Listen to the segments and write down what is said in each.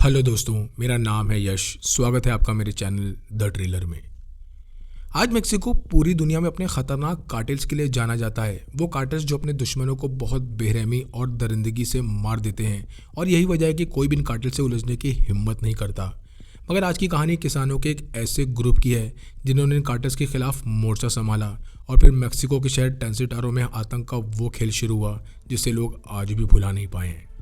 Hello दोस्तों, मेरा नाम है यश। स्वागत है आपका मेरे चैनल द ट्रेलर में। आज मेक्सिको पूरी दुनिया में अपने खतरनाक कार्टेल्स के लिए जाना जाता है। वो कार्टेल्स जो अपने दुश्मनों को बहुत बेरहमी और दरिंदगी से मार देते हैं, और यही वजह है कि कोई भी इन कार्टेल से उलझने की हिम्मत नहीं करता। मगर आज की कहानी किसानों के एक ऐसे ग्रुप की है जिन्होंने इन कार्टेल्स के खिलाफ मोर्चा संभाला, और फिर मेक्सिको के शहर टेंसिटारो में आतंक का वो खेल शुरू हुआ जिसे लोग आज भी भुला नहीं पाए हैं।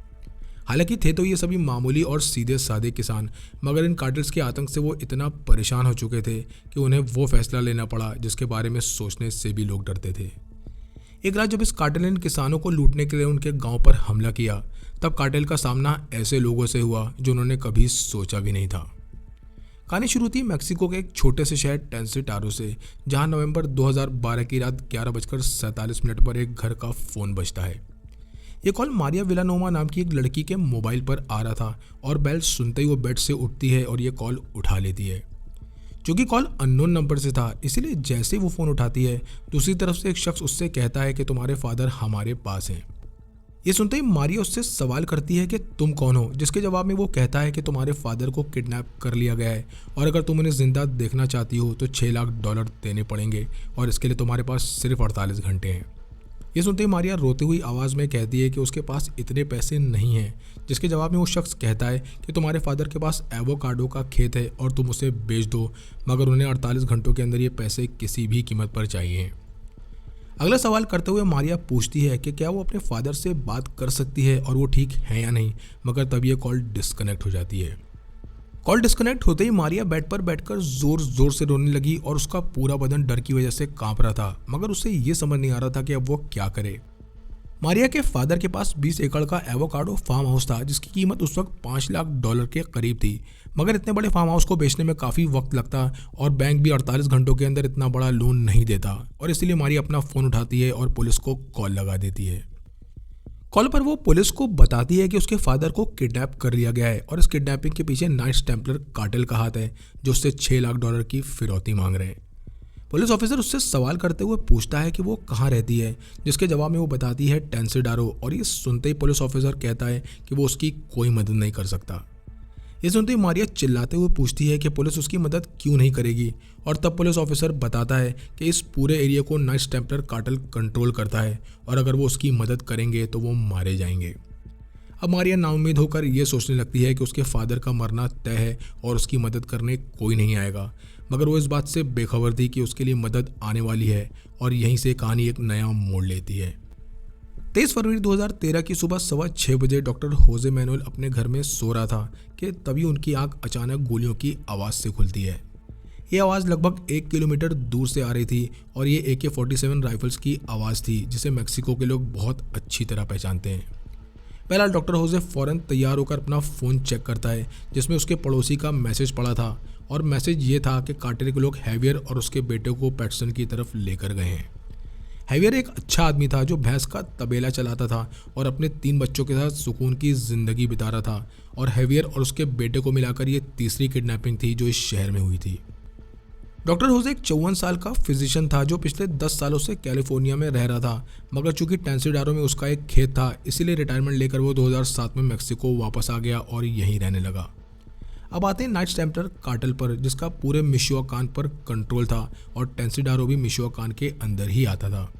हालांकि थे तो ये सभी मामूली और सीधे साधे किसान, मगर इन कार्टेल्स के आतंक से वो इतना परेशान हो चुके थे कि उन्हें वो फैसला लेना पड़ा जिसके बारे में सोचने से भी लोग डरते थे। एक रात जब इस कार्टेल ने इन किसानों को लूटने के लिए उनके गांव पर हमला किया, तब कार्टेल का सामना ऐसे लोगों से हुआ जो उन्होंने कभी सोचा भी नहीं था। कहानी शुरू थी मेक्सिको के एक छोटे से शहर टेंसिटारो से, जहां नवंबर 2012 की रात 11:47 पर एक घर का फ़ोन बजता है। ये कॉल मारिया विलानोवा नाम की एक लड़की के मोबाइल पर आ रहा था, और बेल सुनते ही वो बेड से उठती है और ये कॉल उठा लेती है। क्योंकि कॉल अननोन नंबर से था, इसीलिए जैसे वो फ़ोन उठाती है, दूसरी तरफ से एक शख्स उससे कहता है कि तुम्हारे फादर हमारे पास हैं। ये सुनते ही मारिया उससे सवाल करती है कि तुम कौन हो, जिसके जवाब में वो कहता है कि तुम्हारे फादर को किडनैप कर लिया गया है, और अगर तुम उन्हें ज़िंदा देखना चाहती हो तो $6 लाख देने पड़ेंगे, और इसके लिए तुम्हारे पास सिर्फ 48 घंटे हैं। ये सुनते ही मारिया रोती हुई आवाज़ में कहती है कि उसके पास इतने पैसे नहीं हैं, जिसके जवाब में वो शख्स कहता है कि तुम्हारे फादर के पास एवोकाडो का खेत है और तुम उसे बेच दो, मगर उन्हें 48 घंटों के अंदर ये पैसे किसी भी कीमत पर चाहिए। अगला सवाल करते हुए मारिया पूछती है कि क्या वो अपने फादर से बात कर सकती है और वो ठीक है या नहीं, मगर तब ये कॉल डिस्कनेक्ट हो जाती है। कॉल डिस्कनेक्ट होते ही मारिया बेड पर बैठकर जोर जोर से रोने लगी, और उसका पूरा बदन डर की वजह से कांप रहा था, मगर उसे ये समझ नहीं आ रहा था कि अब वो क्या करे। मारिया के फादर के पास 20 एकड़ का एवोकाडो फार्म हाउस था, जिसकी कीमत उस वक्त $5 लाख के करीब थी। मगर इतने बड़े फार्म हाउस को बेचने में काफ़ी वक्त लगता, और बैंक भी 48 घंटों के अंदर इतना बड़ा लोन नहीं देता, और इसलिए मारिया अपना फ़ोन उठाती है और पुलिस को कॉल लगा देती है। कॉल पर वो पुलिस को बताती है कि उसके फादर को किडनैप कर लिया गया है, और इस किडनैपिंग के पीछे नाइट्स टेम्पलर कार्टेल का हाथ है, जो उससे $6 लाख की फिरौती मांग रहे हैं। पुलिस ऑफिसर उससे सवाल करते हुए पूछता है कि वो कहाँ रहती है, जिसके जवाब में वो बताती है टेंसिडारो, और ये सुनते ही पुलिस ऑफिसर कहता है कि वो उसकी कोई मदद नहीं कर सकता। ये सुनते ही मारिया चिल्लाते हुए पूछती है कि पुलिस उसकी मदद क्यों नहीं करेगी, और तब पुलिस ऑफिसर बताता है कि इस पूरे एरिया को नाइट्स टेम्पलर कार्टेल कंट्रोल करता है, और अगर वो उसकी मदद करेंगे तो वो मारे जाएंगे। अब मारिया नाउम्मीद होकर ये सोचने लगती है कि उसके फादर का मरना तय है और उसकी मदद करने कोई नहीं आएगा, मगर वो इस बात से बेखबर थी कि उसके लिए मदद आने वाली है, और यहीं से कहानी एक नया मोड़ लेती है। 23 फरवरी 2013 की सुबह 6:15 बजे डॉक्टर होजे मैनुअल अपने घर में सो रहा था कि तभी उनकी आंख अचानक गोलियों की आवाज़ से खुलती है। ये आवाज़ लगभग 1 किलोमीटर दूर से आ रही थी, और ये AK-47 राइफल्स की आवाज़ थी, जिसे मेक्सिको के लोग बहुत अच्छी तरह पहचानते हैं। बहरहाल डॉक्टर होजे फ़ौरन तैयार होकर अपना फ़ोन चेक करता है, जिसमें उसके पड़ोसी का मैसेज पड़ा था, और मैसेज ये था कि कार्टेल के लोग हैवियर और उसके बेटे को पैटसन की तरफ लेकर गए हैं। हैवियर एक अच्छा आदमी था जो भैंस का तबेला चलाता था और अपने 3 बच्चों के साथ सुकून की ज़िंदगी बिता रहा था, और हैवियर और उसके बेटे को मिलाकर ये तीसरी किडनैपिंग थी जो इस शहर में हुई थी। डॉक्टर होजे एक 54 साल का फिजिशियन था जो पिछले 10 सालों से कैलिफोर्निया में रह रहा था, मगर चूंकि टेंसिडारो में उसका एक खेत था, इसीलिए रिटायरमेंट लेकर वो 2007 में मेक्सिको वापस आ गया और यहीं रहने लगा। अब आते हैं नाइट्स टेम्पलर कार्टेल पर, जिसका पूरे मिशोआकान पर कंट्रोल था, और टेंसिडारो भी मिशोआकान के अंदर ही आता था।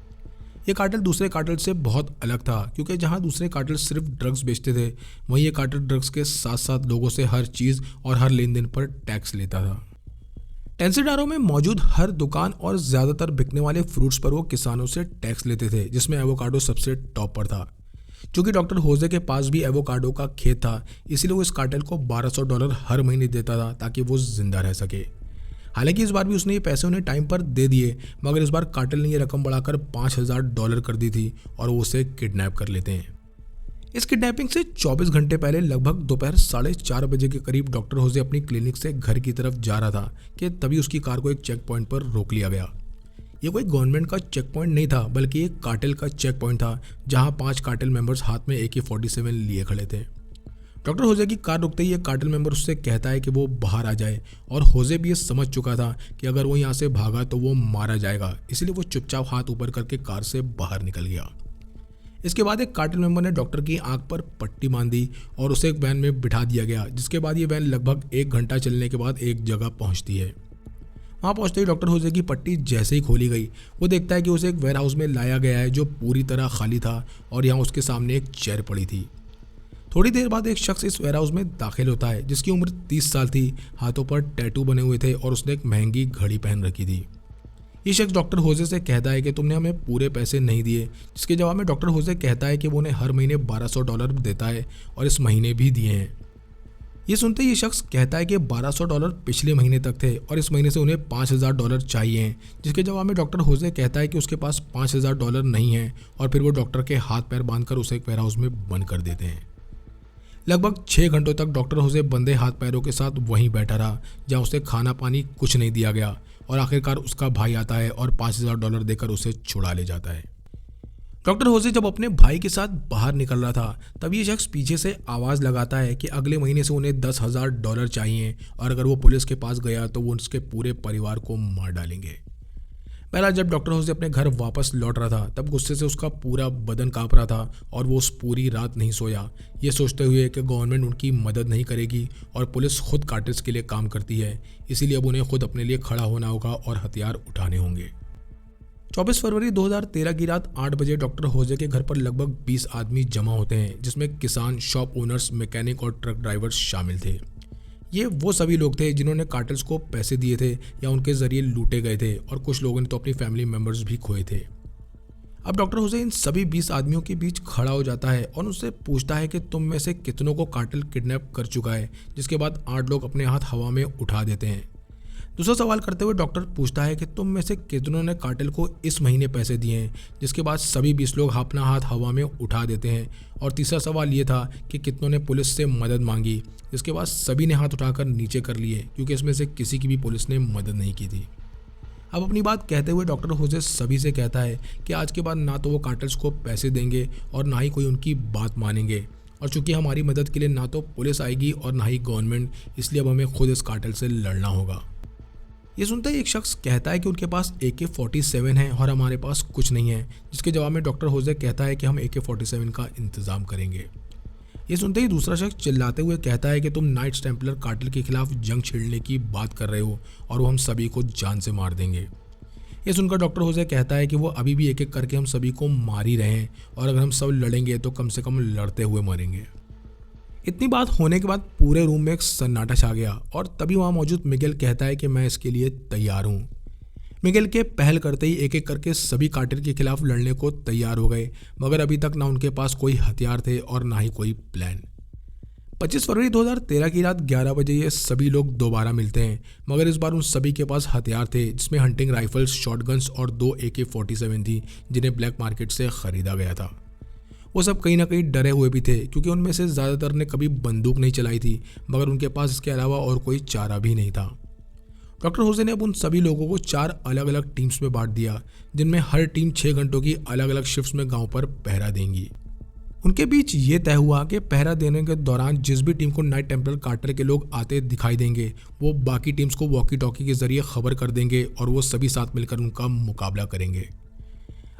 ये कार्टेल दूसरे कार्टेल से बहुत अलग था, क्योंकि जहां दूसरे कार्टेल सिर्फ ड्रग्स बेचते थे, वहीं ये कार्टेल ड्रग्स के साथ साथ लोगों से हर चीज़ और हर लेन देन पर टैक्स लेता था। टेंसिडारो में मौजूद हर दुकान और ज़्यादातर बिकने वाले फ्रूट्स पर वो किसानों से टैक्स लेते थे, जिसमें एवोकाडो सबसे टॉप पर था। चूँकि डॉक्टर होजे के पास भी एवोकाडो का खेत था, इसलिए वो इस कार्टेल को $1200 हर महीने देता था ताकि वो जिंदा रह सके। हालांकि इस बार भी उसने ये पैसे उन्हें टाइम पर दे दिए, मगर इस बार कार्टेल ने ये रकम बढ़ाकर $5000 कर दी थी, और वो उसे किडनैप कर लेते हैं। इस किडनैपिंग से 24 घंटे पहले लगभग दोपहर 4:30 बजे के करीब डॉक्टर होजे अपनी क्लिनिक से घर की तरफ जा रहा था कि तभी उसकी कार को एक चेक पॉइंट पर रोक लिया गया। ये कोई गवर्नमेंट का चेक पॉइंट नहीं था, बल्कि एक कार्टेल का चेक पॉइंट था, जहां 5 कार्टेल मेंबर्स हाथ में AK-47 लिए खड़े थे। डॉक्टर होजे की कार रुकते ही एक कार्टेल मेंबर उससे कहता है कि वो बाहर आ जाए, और होजे भी ये समझ चुका था कि अगर वो यहाँ से भागा तो वो मारा जाएगा, इसलिए वो चुपचाप हाथ ऊपर करके कार से बाहर निकल गया। इसके बाद एक कार्टेल मेंबर ने डॉक्टर की आंख पर पट्टी बांध दी और उसे एक वैन में बिठा दिया गया, जिसके बाद ये वैन लगभग 1 घंटा चलने के बाद एक जगह पहुंचती है। वहाँ पहुंचते ही डॉक्टर होजे की पट्टी जैसे ही खोली गई, वो देखता है कि उसे एक वेयर हाउस में लाया गया है जो पूरी तरह खाली था और यहाँ उसके सामने एक चेयर पड़ी थी। थोड़ी देर बाद एक शख्स इस वेयर हाउस में दाखिल होता है जिसकी उम्र 30 साल थी, हाथों पर टैटू बने हुए थे और उसने एक महंगी घड़ी पहन रखी थी। ये शख्स डॉक्टर होजे से कहता है कि तुमने हमें पूरे पैसे नहीं दिए, जिसके जवाब में डॉक्टर होजे कहता है कि वो उन्हें हर महीने $1200 देता है और इस महीने भी दिए हैं। ये सुनते ही ये शख्स कहता है कि $1200 पिछले महीने तक थे और इस महीने से उन्हें $5000 चाहिए हैं, जिसके जवाब में डॉक्टर होजे कहता है कि उसके पास $5000 नहीं है और फिर वो डॉक्टर के हाथ पैर बांधकर उसे एक वेयर हाउस में बंद कर देते हैं। लगभग 6 घंटों तक डॉक्टर होजे बंधे हाथ पैरों के साथ वहीं बैठा रहा, जहाँ उसे खाना पानी कुछ नहीं दिया गया और आखिरकार उसका भाई आता है और $5000 देकर उसे छुड़ा ले जाता है। डॉक्टर होजे जब अपने भाई के साथ बाहर निकल रहा था तब ये शख्स पीछे से आवाज़ लगाता है कि अगले महीने से उन्हें $10,000 चाहिए और अगर वो पुलिस के पास गया तो वो उसके पूरे परिवार को मार डालेंगे। पहला जब डॉक्टर होजे अपने घर वापस लौट रहा था तब गुस्से से उसका पूरा बदन कांप रहा था और वो उस पूरी रात नहीं सोया, ये सोचते हुए कि गवर्नमेंट उनकी मदद नहीं करेगी और पुलिस खुद कार्टेल्स के लिए काम करती है, इसीलिए अब उन्हें खुद अपने लिए खड़ा होना होगा और हथियार उठाने होंगे। 24 फरवरी 2013 की रात 8 बजे डॉक्टर होजे के घर पर लगभग 20 आदमी जमा होते हैं, जिसमें किसान, शॉप ओनर्स, मैकेनिक और ट्रक ड्राइवर्स शामिल थे। ये वो सभी लोग थे जिन्होंने कार्टेल्स को पैसे दिए थे या उनके जरिए लूटे गए थे और कुछ लोगों ने तो अपनी फैमिली मेम्बर्स भी खोए थे। अब डॉक्टर होजे इन सभी 20 आदमियों के बीच खड़ा हो जाता है और उनसे पूछता है कि तुम में से कितनों को कार्टेल किडनैप कर चुका है, जिसके बाद 8 लोग अपने हाथ हवा में उठा देते हैं। दूसरा सवाल करते हुए डॉक्टर पूछता है कि तुम में से कितनों ने कार्टेल को इस महीने पैसे दिए हैं, जिसके बाद सभी 20 लोग अपना हाथ हवा में उठा देते हैं। और तीसरा सवाल ये था कि कितनों ने पुलिस से मदद मांगी, जिसके बाद सभी ने हाथ उठाकर नीचे कर लिए क्योंकि इसमें से किसी की भी पुलिस ने मदद नहीं की थी। अब अपनी बात कहते हुए डॉक्टर होजे सभी से कहता है कि आज के बाद ना तो वो कार्टेल्स को पैसे देंगे और ना ही कोई उनकी बात मानेंगे, और चूंकि हमारी मदद के लिए ना तो पुलिस आएगी और ना ही गवर्नमेंट, इसलिए अब हमें खुद इस कार्टेल से लड़ना होगा। ये सुनते ही एक शख्स कहता है कि उनके पास AK-47 है और हमारे पास कुछ नहीं है, जिसके जवाब में डॉक्टर होजे कहता है कि हम AK-47 का इंतज़ाम करेंगे। ये सुनते ही दूसरा शख्स चिल्लाते हुए कहता है कि तुम नाइट्स टेम्पलर कार्टेल के खिलाफ जंग छेड़ने की बात कर रहे हो और वो हम सभी को जान से मार देंगे। ये सुनकर डॉक्टर होजे कहता है कि वो अभी भी एक एक करके हम सभी को मार ही रहे हैं और अगर हम सब लड़ेंगे तो कम से कम लड़ते हुए मरेंगे। इतनी बात होने के बाद पूरे रूम में एक सन्नाटा छा गया और तभी वहाँ मौजूद मिगेल कहता है कि मैं इसके लिए तैयार हूँ। मिगेल के पहल करते ही एक एक करके सभी कार्टेल के खिलाफ लड़ने को तैयार हो गए, मगर अभी तक ना उनके पास कोई हथियार थे और ना ही कोई प्लान। 25 फरवरी 2013 की रात 11 बजे ये सभी लोग दोबारा मिलते हैं, मगर इस बार उन सभी के पास हथियार थे, जिसमें हंटिंग राइफल्स, शॉटगन्स और 2 AK-47 थी जिन्हें ब्लैक मार्केट से खरीदा गया था। वो सब कहीं ना कहीं डरे हुए भी थे क्योंकि उनमें से ज़्यादातर ने कभी बंदूक नहीं चलाई थी, मगर उनके पास इसके अलावा और कोई चारा भी नहीं था। डॉक्टर होजे ने अब उन सभी लोगों को 4 अलग अलग टीम्स में बांट दिया, जिनमें हर टीम 6 घंटों की अलग अलग शिफ्ट्स में गांव पर पहरा देंगी। उनके बीच ये तय हुआ कि पहरा देने के दौरान जिस भी टीम को नाइट टेम्पलर कार्टेल के लोग आते दिखाई देंगे वो बाकी टीम्स को वॉकी टॉकी के जरिए खबर कर देंगे और वो सभी साथ मिलकर उनका मुकाबला करेंगे।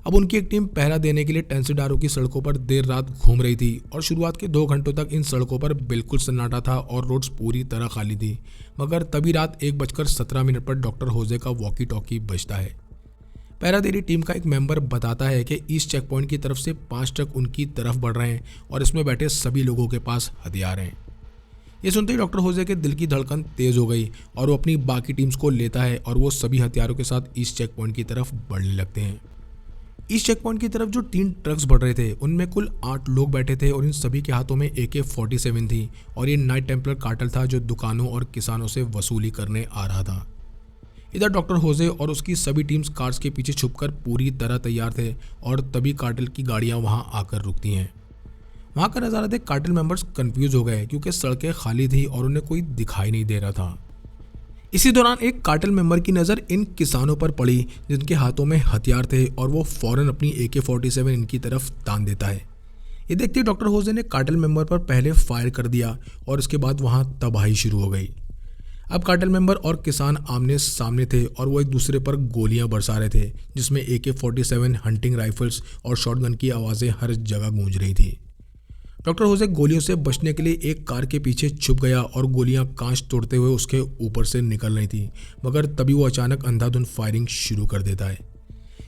अब उनकी एक टीम पहरा देने के लिए टेंसिडारो की सड़कों पर देर रात घूम रही थी और शुरुआत के 2 घंटों तक इन सड़कों पर बिल्कुल सन्नाटा था और रोड्स पूरी तरह खाली थी, मगर तभी रात 1:17 पर डॉक्टर होजे का वॉकी टॉकी बजता है। पहरादेरी टीम का एक मेंबर बताता है कि ईस्ट चेक पॉइंट की तरफ से 5 ट्रक उनकी तरफ बढ़ रहे हैं और इसमें बैठे सभी लोगों के पास हथियार हैं। ये सुनते ही डॉक्टर होजे के दिल की धड़कन तेज हो गई और वो अपनी बाकी टीम्स को लेता है और वो सभी हथियारों के साथ ईस्ट चेक पॉइंट की तरफ बढ़ने लगते हैं। इस चेक पॉइंट की तरफ जो 3 ट्रक्स बढ़ रहे थे उनमें कुल 8 लोग बैठे थे और इन सभी के हाथों में AK-47 थी और ये नाइट टेम्पलर कार्टेल था जो दुकानों और किसानों से वसूली करने आ रहा था। इधर डॉक्टर होजे और उसकी सभी टीम्स कार्स के पीछे छुपकर पूरी तरह तैयार थे और तभी कार्टेल की गाड़ियां वहां आकर रुकती हैं। वहां का नज़ारा देख कार्टेल मेंबर्स कंफ्यूज हो गए क्योंकि सड़कें खाली थी और उन्हें कोई दिखाई नहीं दे रहा था। इसी दौरान एक कार्टेल मेंबर की नज़र इन किसानों पर पड़ी जिनके हाथों में हथियार थे और वो फौरन अपनी AK-47 इनकी तरफ तान देता है। ये देखते ही डॉक्टर होजे ने कार्टेल मेंबर पर पहले फायर कर दिया और उसके बाद वहां तबाही शुरू हो गई। अब कार्टेल मेंबर और किसान आमने सामने थे और वो एक दूसरे पर गोलियां बरसा रहे थे, जिसमें AK-47 हंटिंग राइफल्स और शॉटगन की आवाज़ें हर जगह गूंज रही थी। डॉक्टर होजे गोलियों से बचने के लिए एक कार के पीछे छुप गया और गोलियां कांच तोड़ते हुए उसके ऊपर से निकल रही थी, मगर तभी वो अचानक अंधाधुंध फायरिंग शुरू कर देता है।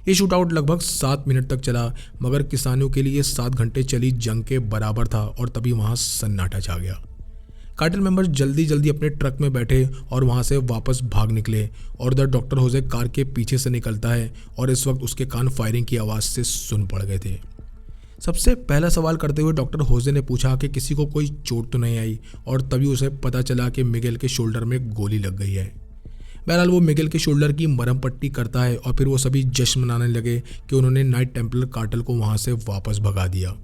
ये शूटआउट लगभग 7 मिनट तक चला, मगर किसानों के लिए 7 घंटे चली जंग के बराबर था और तभी वहाँ सन्नाटा छा गया। कार्टेल मेंबर्स जल्दी जल्दी अपने ट्रक में बैठे और वहाँ से वापस भाग निकले और उधर डॉक्टर होजे कार के पीछे से निकलता है और इस वक्त उसके कान फायरिंग की आवाज़ से सुन पड़ गए थे। सबसे पहला सवाल करते हुए डॉक्टर होजे ने पूछा कि किसी को कोई चोट तो नहीं आई, और तभी उसे पता चला कि मिगेल के शोल्डर में गोली लग गई है। बहरहाल वो मिगेल के शोल्डर की मरहम पट्टी करता है और फिर वो सभी जश्न मनाने लगे कि उन्होंने नाइट टेम्पलर कार्टेल को वहाँ से वापस भगा दिया।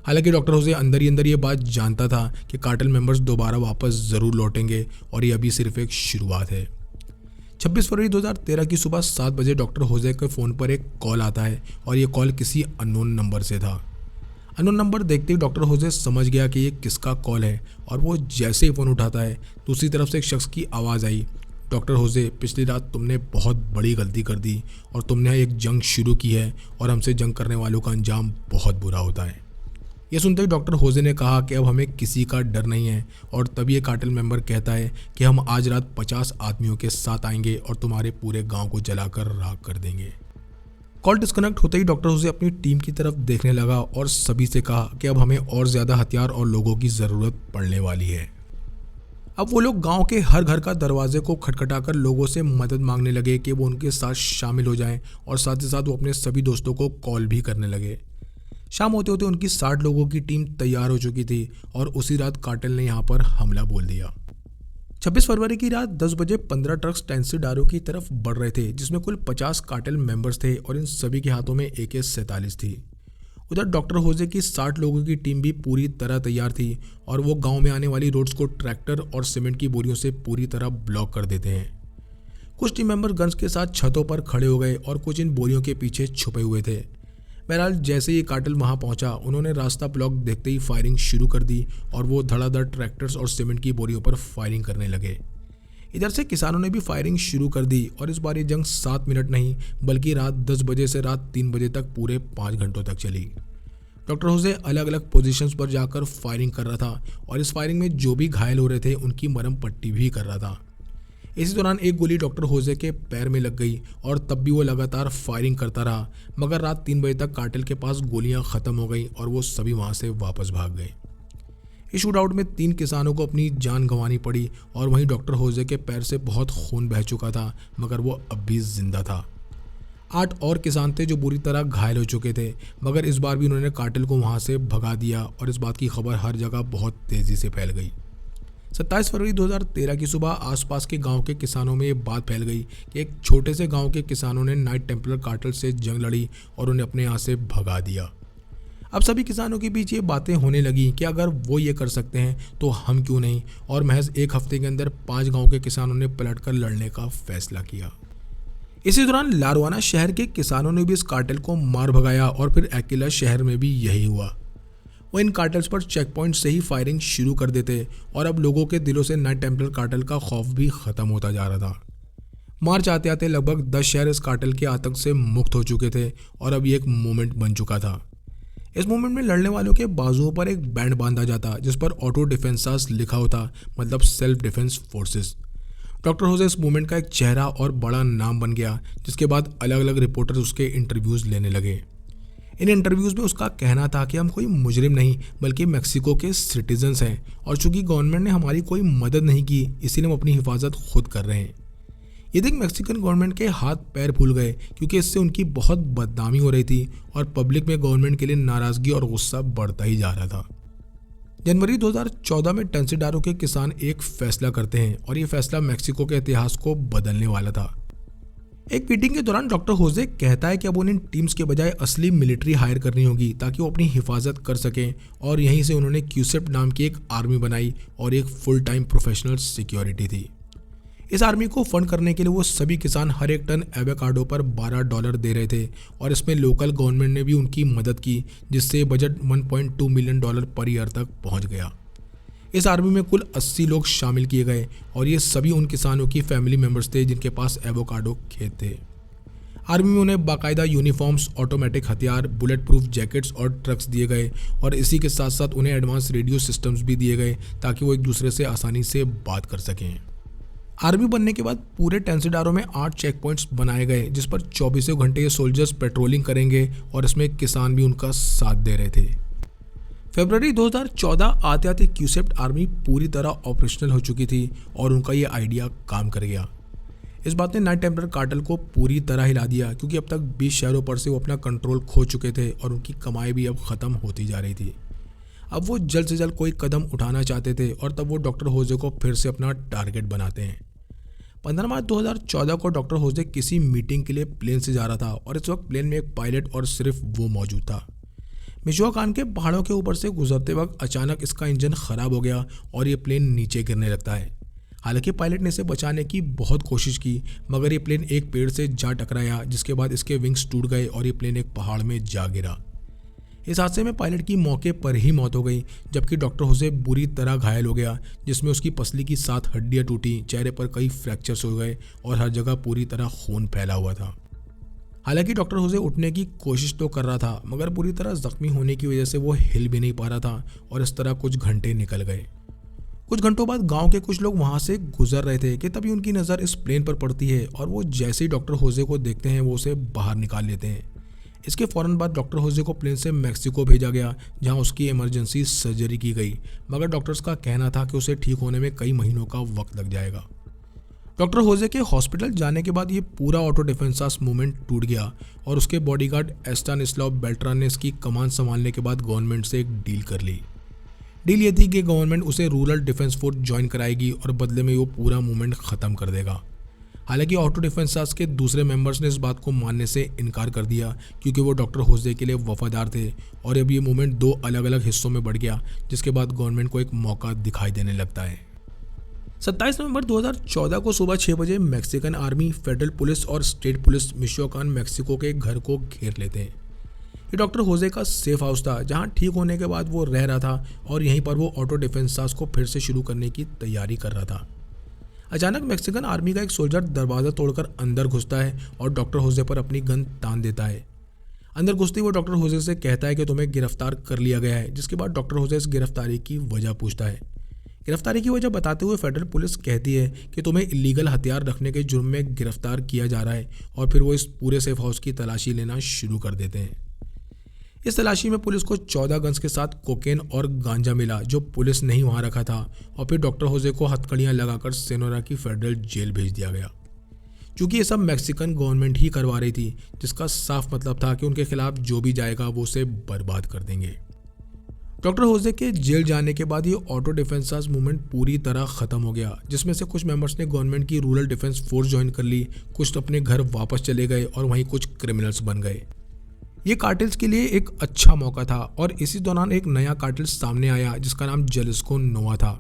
हालांकि डॉक्टर होजे अंदर ही अंदर ये बात जानता था कि कार्टेल मेंबर्स दोबारा वापस ज़रूर लौटेंगे और ये अभी सिर्फ एक शुरुआत है। 26 फरवरी 2013 की सुबह 7 बजे डॉक्टर होजे के फ़ोन पर एक कॉल आता है और ये कॉल किसी अननोन नंबर से था। अननोन नंबर देखते ही डॉक्टर होजे समझ गया कि ये किसका कॉल है, और वो जैसे ही फ़ोन उठाता है दूसरी तरफ से एक शख्स की आवाज़ आई, डॉक्टर होजे, पिछली रात तुमने बहुत बड़ी गलती कर दी और तुमने एक जंग शुरू की है और हमसे जंग करने वालों का अंजाम बहुत बुरा होता है। ये सुनते ही डॉक्टर होजे ने कहा कि अब हमें किसी का डर नहीं है, और तभी ये कार्टेल मेंबर कहता है कि हम आज रात 50 आदमियों के साथ आएंगे और तुम्हारे पूरे गांव को जलाकर राख कर देंगे। कॉल डिस्कनेक्ट होते ही डॉक्टर होजे अपनी टीम की तरफ देखने लगा और सभी से कहा कि अब हमें और ज़्यादा हथियार और लोगों की ज़रूरत पड़ने वाली है। अब वो लोग गांव के हर घर का दरवाजे को खटखटाकर लोगों से मदद मांगने लगे कि वो उनके साथ शामिल हो जाएं, और साथ ही साथ वो अपने सभी दोस्तों को कॉल भी करने लगे। शाम होते होते उनकी 60 लोगों की टीम तैयार हो चुकी थी और उसी रात कार्टेल ने यहाँ पर हमला बोल दिया। 26 फरवरी की रात 10 बजे 15 ट्रक्स टेंसिडारो की तरफ बढ़ रहे थे, जिसमें कुल 50 कार्टेल मेंबर्स थे और इन सभी के हाथों में AK-47 थी। उधर डॉक्टर होजे की 60 लोगों की टीम भी पूरी तरह तैयार थी और वो गांव में आने वाली रोड्स को ट्रैक्टर और सीमेंट की बोरियों से पूरी तरह ब्लॉक कर देते हैं। कुछ टीम मेंबर गन्स के साथ छतों पर खड़े हो गए और कुछ इन बोरियों के पीछे छुपे हुए थे। बहरहाल जैसे ही कार्टेल वहां पहुंचा, उन्होंने रास्ता ब्लॉक देखते ही फायरिंग शुरू कर दी और वो धड़ाधड़ ट्रैक्टर्स और सीमेंट की बोरियों पर फायरिंग करने लगे। इधर से किसानों ने भी फायरिंग शुरू कर दी और इस बार ये जंग 7 मिनट नहीं बल्कि रात 10 बजे से रात 3 बजे तक पूरे 5 घंटों तक चली। डॉक्टर होजे अलग अलग पोजीशंस पर जाकर फायरिंग कर रहा था और इस फायरिंग में जो भी घायल हो रहे थे उनकी मरहम पट्टी भी कर रहा था। इसी दौरान एक गोली डॉक्टर होजे के पैर में लग गई और तब भी वो लगातार फायरिंग करता रहा, मगर रात 3 बजे तक कार्टेल के पास गोलियां ख़त्म हो गई और वो सभी वहां से वापस भाग गए। इस शूट आउट में 3 किसानों को अपनी जान गंवानी पड़ी और वहीं डॉक्टर होजे के पैर से बहुत खून बह चुका था, मगर वो अब भी जिंदा था। 8 और किसान थे जो बुरी तरह घायल हो चुके थे, मगर इस बार भी उन्होंने कार्टेल को वहां से भगा दिया और इस बात की खबर हर जगह बहुत तेज़ी से फैल गई। 27 फरवरी 2013 की सुबह आसपास के गांव के किसानों में ये बात फैल गई कि एक छोटे से गांव के किसानों ने नाइट टेम्पलर कार्टेल से जंग लड़ी और उन्हें अपने यहाँ से भगा दिया। अब सभी किसानों के बीच ये बातें होने लगी कि अगर वो ये कर सकते हैं तो हम क्यों नहीं, और महज एक हफ्ते के अंदर 5 गाँव के किसानों ने पलटकर लड़ने का फैसला किया। इसी दौरान लारवाना शहर के किसानों ने भी इस कार्टेल को मार भगाया और फिर एकिला शहर में भी यही हुआ। वो इन कार्टेल्स पर चेक पॉइंट से ही फायरिंग शुरू कर देते और अब लोगों के दिलों से नाइट टेम्पलर कार्टेल का खौफ भी ख़त्म होता जा रहा था। मार्च आते आते लगभग 10 शहर इस कार्टेल के आतंक से मुक्त हो चुके थे और अब ये एक मूवमेंट बन चुका था। इस मूवमेंट में लड़ने वालों के बाजुओं पर एक बैंड बांधा जाता जिस पर ऑटो डिफेंसास लिखा होता, मतलब सेल्फ डिफेंस फोर्सेस। डॉक्टर होजे इस मूवमेंट का एक चेहरा और बड़ा नाम बन गया, जिसके बाद अलग अलग रिपोर्टर्स उसके इंटरव्यूज़ लेने लगे। इन इंटरव्यूज़ में उसका कहना था कि हम कोई मुजरिम नहीं बल्कि मेक्सिको के सिटीजन्स हैं और चूंकि गवर्नमेंट ने हमारी कोई मदद नहीं की इसीलिए हम अपनी हिफाजत खुद कर रहे हैं। ये देख मैक्सिकन गवर्नमेंट के हाथ पैर फूल गए क्योंकि इससे उनकी बहुत बदनामी हो रही थी और पब्लिक में गवर्नमेंट के लिए नाराज़गी और गुस्सा बढ़ता ही जा रहा था। जनवरी 2014 में टेंसिडारो के किसान एक फैसला करते हैं और ये फैसला मैक्सिको के इतिहास को बदलने वाला था। एक मीटिंग के दौरान डॉक्टर होजे कहता है कि अब उन्हें टीम्स के बजाय असली मिलिट्री हायर करनी होगी ताकि वो अपनी हिफाजत कर सकें, और यहीं से उन्होंने क्यूसेप्ट नाम की एक आर्मी बनाई और एक फुल टाइम प्रोफेशनल सिक्योरिटी थी। इस आर्मी को फंड करने के लिए वो सभी किसान हर एक टन एवोकाडो पर $12 दे रहे थे और इसमें लोकल गवर्नमेंट ने भी उनकी मदद की, जिससे बजट $1.2 मिलियन पर ईयर तक पहुंच गया। इस आर्मी में कुल 80 लोग शामिल किए गए और ये सभी उन किसानों की फैमिली मेंबर्स थे जिनके पास एवोकाडो खेत थे। आर्मी में उन्हें बाकायदा यूनिफॉर्म्स, ऑटोमेटिक हथियार, बुलेट प्रूफ जैकेट्स और ट्रक्स दिए गए और इसी के साथ साथ उन्हें एडवांस रेडियो सिस्टम्स भी दिए गए ताकि वो एक दूसरे से आसानी से बात कर सकें। आर्मी बनने के बाद पूरे टेंसिडारो में 8 चेक पॉइंट्स बनाए गए जिस पर 24 घंटे ये सोल्जर्स पेट्रोलिंग करेंगे और इसमें किसान भी उनका साथ दे रहे थे। फरवरी 2014 आते आते क्यूसेप्ट आर्मी पूरी तरह ऑपरेशनल हो चुकी थी और उनका ये आइडिया काम कर गया। इस बात ने नाइट टेम्पलर कार्टेल को पूरी तरह हिला दिया क्योंकि अब तक 20 शहरों पर से वो अपना कंट्रोल खो चुके थे और उनकी कमाई भी अब ख़त्म होती जा रही थी। अब वो जल्द से जल्द कोई कदम उठाना चाहते थे और तब वो डॉक्टर होजे को फिर से अपना टारगेट बनाते हैं। 15 मार्च 2014 को डॉक्टर होजे किसी मीटिंग के लिए प्लेन से जा रहा था और इस वक्त प्लेन में एक पायलट और सिर्फ वो मौजूद था। मिचोआकान के पहाड़ों के ऊपर से गुजरते वक्त अचानक इसका इंजन ख़राब हो गया और ये प्लेन नीचे गिरने लगता है। हालांकि पायलट ने इसे बचाने की बहुत कोशिश की मगर ये प्लेन एक पेड़ से जा टकराया जिसके बाद इसके विंग्स टूट गए और ये प्लेन एक पहाड़ में जा गिरा। इस हादसे में पायलट की मौके पर ही मौत हो गई जबकि डॉक्टर होजे बुरी तरह घायल हो गया जिसमें उसकी पसली की 7 हड्डियां टूटी, चेहरे पर कई फ्रैक्चर्स हो गए और हर जगह पूरी तरह खून फैला हुआ था। हालांकि डॉक्टर होजे उठने की कोशिश तो कर रहा था मगर पूरी तरह जख्मी होने की वजह से वो हिल भी नहीं पा रहा था और इस तरह कुछ घंटे निकल गए। कुछ घंटों बाद गांव के कुछ लोग वहां से गुजर रहे थे कि तभी उनकी नज़र इस प्लेन पर पड़ती है और वो जैसे ही डॉक्टर होजे को देखते हैं वो उसे बाहर निकाल लेते हैं। इसके फ़ौरन बाद डॉक्टर होजे को प्लेन से मैक्सिको भेजा गया जहां उसकी इमरजेंसी सर्जरी की गई मगर डॉक्टर्स का कहना था कि उसे ठीक होने में कई महीनों का वक्त लग जाएगा। डॉक्टर होजे के हॉस्पिटल जाने के बाद ये पूरा ऑटो डिफेंसास मूवमेंट टूट गया और उसके बॉडीगार्ड एस्टानिस्लाव बेल्ट्रान ने इसकी कमान संभालने के बाद गवर्नमेंट से एक डील कर ली। डील ये थी कि गवर्नमेंट उसे रूरल डिफेंस फोर्स ज्वाइन कराएगी और बदले में वो पूरा मूवमेंट ख़त्म कर देगा। हालांकि ऑटो डिफेंसास के दूसरे मेंबर्स ने इस बात को मानने से इनकार कर दिया क्योंकि वो डॉक्टर होजे के लिए वफादार थे और अब ये मूवमेंट 2 अलग अलग हिस्सों में बढ़ गया जिसके बाद गवर्नमेंट को एक मौका दिखाई देने लगता है। 27 नवंबर 2014 को सुबह 6 बजे मैक्सिकन आर्मी, फेडरल पुलिस और स्टेट पुलिस मिचोआकान मैक्सिको के घर को घेर लेते हैं। ये डॉक्टर होजे का सेफ हाउस था जहां ठीक होने के बाद वो रह रहा था और यहीं पर वो ऑटो डिफेंसास को फिर से शुरू करने की तैयारी कर रहा था। अचानक मैक्सिकन आर्मी का एक सोल्जर दरवाज़ा तोड़कर अंदर घुसता है और डॉक्टर होजे पर अपनी गन तान देता है। अंदर घुसते वो डॉक्टर होजे से कहता है कि तुम्हें गिरफ्तार कर लिया गया है, जिसके बाद डॉक्टर होजे इस गिरफ्तारी की वजह पूछता है। गिरफ्तारी की वजह बताते हुए फेडरल पुलिस कहती है कि तुम्हें इलीगल हथियार रखने के जुर्म में गिरफ्तार किया जा रहा है और फिर वो इस पूरे सेफ हाउस की तलाशी लेना शुरू कर देते हैं। इस तलाशी में पुलिस को 14 गन्स के साथ कोकेन और गांजा मिला जो पुलिस ने ही वहां रखा था और फिर डॉक्टर होजे को हथकड़ियां लगाकर सेनोरा की फेडरल जेल भेज दिया गया। क्योंकि ये सब मैक्सिकन गवर्नमेंट ही करवा रही थी जिसका साफ मतलब था कि उनके खिलाफ जो भी जाएगा वो उसे बर्बाद कर देंगे। डॉक्टर होजे के जेल जाने के बाद ये ऑटो डिफेंसास मूवमेंट पूरी तरह ख़त्म हो गया जिसमें से कुछ मेंबर्स ने गवर्नमेंट की रूरल डिफेंस फोर्स ज्वाइन कर ली, कुछ अपने घर वापस चले गए और वहीं कुछ क्रिमिनल्स बन गए। ये कार्टेल्स के लिए एक अच्छा मौका था और इसी दौरान एक नया कार्टेल सामने आया जिसका नाम जलिस्को नोवा था।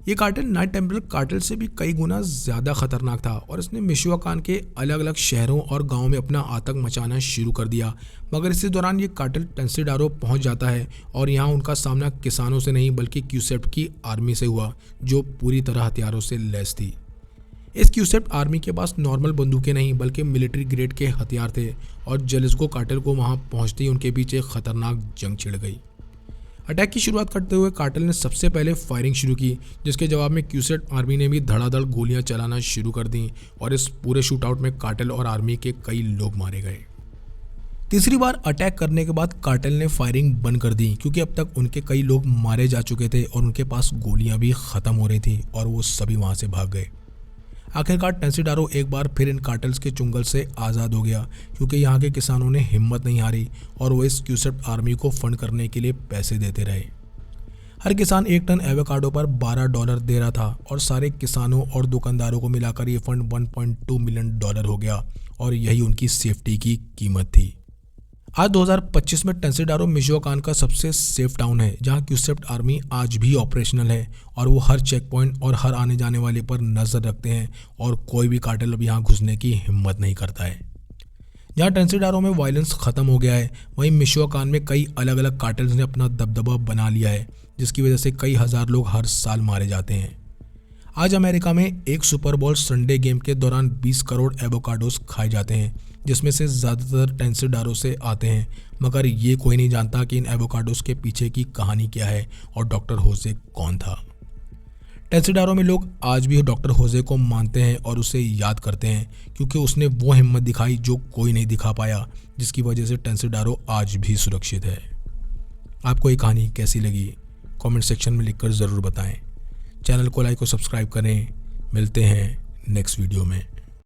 ये कार्टेल नाइट टेम्पलर कार्टेल से भी कई गुना ज़्यादा खतरनाक था और इसने मिचोआकान के अलग अलग शहरों और गांवों में अपना आतंक मचाना शुरू कर दिया। मगर इसी दौरान ये कार्टेल टेंसिडारो पहुंच जाता है और यहाँ उनका सामना किसानों से नहीं बल्कि क्यूसेप्ट की आर्मी से हुआ जो पूरी तरह हथियारों से लैस थी। इस क्यूसेप्ट आर्मी के पास नॉर्मल बंदूकें नहीं बल्कि मिलिट्री ग्रेड के हथियार थे और जलिस्को कार्टेल को वहां पहुंचते ही उनके बीच एक खतरनाक जंग छिड़ गई। अटैक की शुरुआत करते हुए कार्टेल ने सबसे पहले फायरिंग शुरू की जिसके जवाब में क्यूसेप्ट आर्मी ने भी धड़ाधड़ गोलियां चलाना शुरू कर दी और इस पूरे शूटआउट में कार्टेल और आर्मी के कई लोग मारे गए। तीसरी बार अटैक करने के बाद कार्टेल ने फायरिंग बंद कर दी क्योंकि अब तक उनके कई लोग मारे जा चुके थे और उनके पास गोलियां भी ख़त्म हो रही थी और वो सभी वहाँ से भाग गए। आखिरकार टेंसिडारो एक बार फिर इन कार्टेल्स के चुंगल से आज़ाद हो गया क्योंकि यहाँ के किसानों ने हिम्मत नहीं हारी और वो इस क्यूसेप्ट आर्मी को फंड करने के लिए पैसे देते रहे। हर किसान 1 टन एवोकाडो पर $12 दे रहा था और सारे किसानों और दुकानदारों को मिलाकर ये फंड $1.2 मिलियन हो गया और यही उनकी सेफ्टी की कीमत थी। आज 2025 में टेंसिडारो मिचोआकान का सबसे सेफ टाउन है जहां क्यूसेप्ट आर्मी आज भी ऑपरेशनल है और वो हर चेक पॉइंट और हर आने जाने वाले पर नज़र रखते हैं और कोई भी कार्टेल अब यहाँ घुसने की हिम्मत नहीं करता है। जहाँ टेंसिडारो में वायलेंस ख़त्म हो गया है वहीं मिचोआकान में कई अलग अलग कार्टेल्स ने अपना दबदबा बना लिया है जिसकी वजह से कई हज़ार लोग हर साल मारे जाते हैं। आज अमेरिका में एक सुपर बोल संडे गेम के दौरान 20 करोड़ एवोकाडोस खाए जाते हैं, जिसमें से ज़्यादातर टेंसिडारो से आते हैं। मगर ये कोई नहीं जानता कि इन एवोकाडोस के पीछे की कहानी क्या है और डॉक्टर होजे कौन था। टेंसिडारो में लोग आज भी डॉक्टर होजे को मानते हैं और उसे याद करते हैं, क्योंकि उसने वो हिम्मत दिखाई जो कोई नहीं दिखा पाया, जिसकी वजह से टेंसिडारो आज भी सुरक्षित है। आपको ये कहानी कैसी लगी कमेंट सेक्शन में लिखकर ज़रूर बताएं। चैनल को लाइक और सब्सक्राइब करें। मिलते हैं नेक्स्ट वीडियो में।